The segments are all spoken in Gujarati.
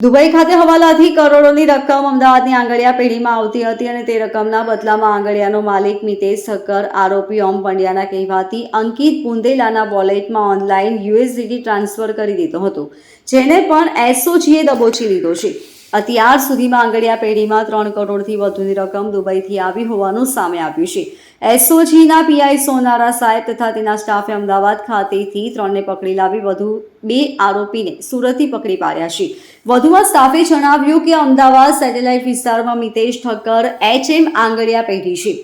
દુબઈ ખાતે હવાલાથી કરોડોની રકમ અમદાવાદની આંગળીયા પેઢીમાં આવતી હતી અને તે રકમના બદલામાં આંગળીયાનો માલિક મિતેશ ઠક્કર આરોપી ઓમ પંડ્યાના કહેવાથી અંકિત બુંદેલાના વોલેટમાં ઓનલાઈન યુએસડીટી ટ્રાન્સફર કરી દીધો હતો, જેને પણ એસઓજીએ દબોચી લીધો છે। અત્યાર સુધીમાં આંગળીયા પેઢીમાં 3 કરોડથી વધુની રકમ દુબઈથી આવી હોવાનું સામે આવ્યું છે। એસઓજીના પીઆઈ સોનારા સાહેબ તથા તેના સ્ટાફે અમદાવાદ ખાતેથી 3ને પકડી લાવી વધુ 2 આરોપીને સુરતથી પકડી પાડ્યા છે। વધુમાં સ્ટાફે જણાવ્યું કે અમદાવાદ સેટેલાઇટ વિસ્તારમાં મિતેશ ઠક્કર એચએમ આંગળીયા પેઢી છે।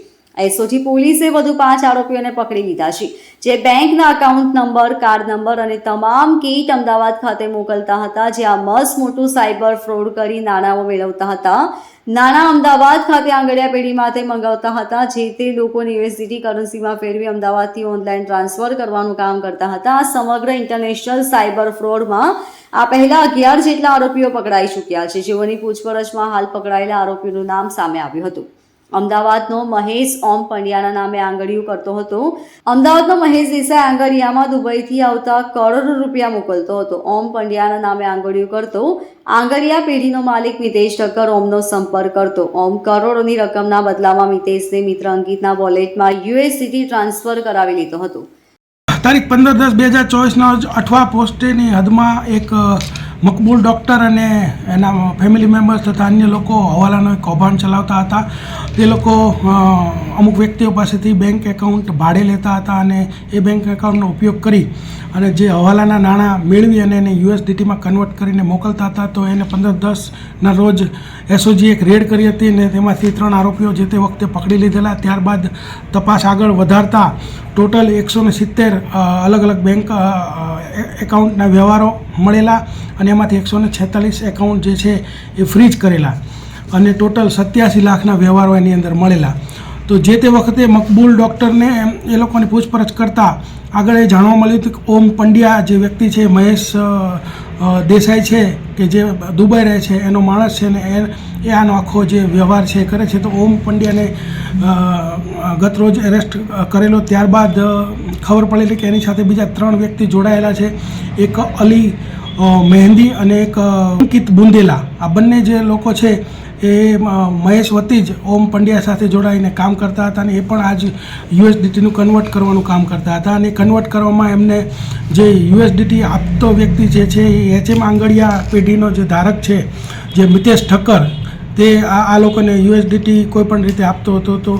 એસઓજી પોલીસે વધુ 5 આરોપીઓને પકડી લીધા છે, જે બેંકના એકાઉન્ટ નંબર, કાર્ડ નંબર અને તમામ કીટ અમદાવાદ ખાતે મોકલતા હતા, જ્યાં મસ્ત મોટું સાયબર ફ્રોડ કરી નાણાં મેળવતા હતા। નાણાં અમદાવાદ ખાતે આંગળીયા પેઢીમાંથી મંગાવતા હતા, જે તે લોકોને યુએસડીટી કરન્સીમાં ફેરવી અમદાવાદથી ઓનલાઈન ટ્રાન્સફર કરવાનું કામ કરતા હતા। આ સમગ્ર ઇન્ટરનેશનલ સાયબર ફ્રોડમાં આ પહેલા 11 જેટલા આરોપીઓ પકડાઈ ચૂક્યા છે, જેઓની પૂછપરછમાં હાલ પકડાયેલા આરોપીઓનું નામ સામે આવ્યું હતું। અમદાવાદનો મહેશ ઓમ પંડ્યાના નામે આંગળીયું કરતો હતો। અમદાવાદનો મહેશ દેસાઈ આંગળીયામાં દુબઈથી આવતા કરોડો રૂપિયા મોકલતો હતો। ઓમ પંડ્યાના નામે આંગળીયું કરતો આંગળીયા પેઢીનો માલિક મિતેશ ઠક્કર ઓમનો સંપર્ક કરતો। ઓમ કરોડોની રકમના બદલામાં મિતેશને મિત્ર અંકિતના વોલેટમાં યુએસડીટી ટ્રાન્સફર કરાવી લીધો હતો। તારીખ 15/10/2024ના રોજ અઠવા પોસ્ટેની હદમાં એક મકબૂલ ડૉક્ટર અને એના ફેમિલી મેમ્બર્સ તથા અન્ય લોકો હવાલાનો એક કૌભાંડ ચલાવતા હતા। તે લોકો અમુક વ્યક્તિઓ પાસેથી બેંક એકાઉન્ટ ભાડે લેતા હતા અને એ બેંક એકાઉન્ટનો ઉપયોગ કરી અને જે હવાલાના નાણાં મેળવી અને એને યુએસડીટીમાં કન્વર્ટ કરીને મોકલતા હતા। તો એને 15/10ના રોજ એસઓજીએ એક રેડ કરી હતી અને તેમાંથી 3 આરોપીઓ જે તે વખતે પકડી લીધેલા। ત્યારબાદ તપાસ આગળ વધારતા ટોટલ 170 અલગ અલગ બેંક એકાઉન્ટના વ્યવહારો મળેલા અને એમાંથી 146 એકાઉન્ટ જે છે એ ફ્રીઝ કરેલા અને ટોટલ 87 લાખના વ્યવહારો એની અંદર મળેલા। તો જે તે વખતે મકબૂલ ડૉક્ટરને એ લોકોની પૂછપરછ કરતાં આગળ એ જાણવા મળ્યું હતું કે ઓમ પંડ્યા જે વ્યક્તિ છે, મહેશ દેસાઈ છે કે જે દુબઈ રહે છે, એનો માણસ છે ને એ આનો આખો જે વ્યવહાર છે કરે છે। તો ઓમ પંડ્યાને ગત રોજ એરેસ્ટ કરેલો। ત્યારબાદ ખબર પડેલી કે એની સાથે બીજા 3 વ્યક્તિ જોડાયેલા છે, એક અલી મહેંદી અને એક અંકિત બુંદેલા। આ બંને જે લોકો છે એ મહેશ વતી જ ઓમ પંડ્યા સાથે જોડાઈને કામ કરતા હતા અને એ પણ આજ યુએસડીટીનું કન્વર્ટ કરવાનું કામ કરતા હતા અને કન્વર્ટ કરવામાં એમને જે યુએસડીટી આપતો વ્યક્તિ જે છે એ એચએમ આંગળીયા પેઢીનો જે ધારક છે જે મિતેશ ઠક્કર, તે આ લોકોને યુએસડીટી કોઈ પણ રીતે આપતો હતો। તો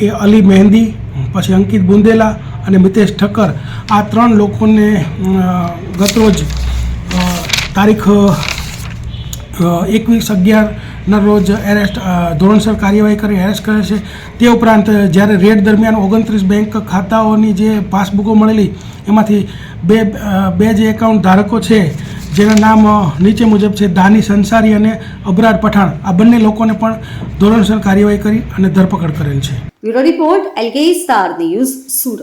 એ અલી મહેંદી, પછી અંકિત બુંદેલા અને મિતેશ ઠક્કર, આ 3 લોકોને ગતરોજ તારીખ 21/11ના રોજ એરેસ્ટ ધોરણસર કાર્યવાહી કરી એરેસ્ટ કરે છે। તે ઉપરાંત જ્યારે રેડ દરમિયાન 29 બેંક ખાતાઓની જે પાસબુકો મળેલી એમાંથી બે જે એકાઉન્ટ ધારકો છે જેના નામ નીચે મુજબ છે, દાની સંસારી અને અબરાર પઠાણ, આ બંને લોકોને પણ ધોરણસર કાર્યવાહી કરી અને ધરપકડ કરેલ છે। Bureau report, LK star news, Surat.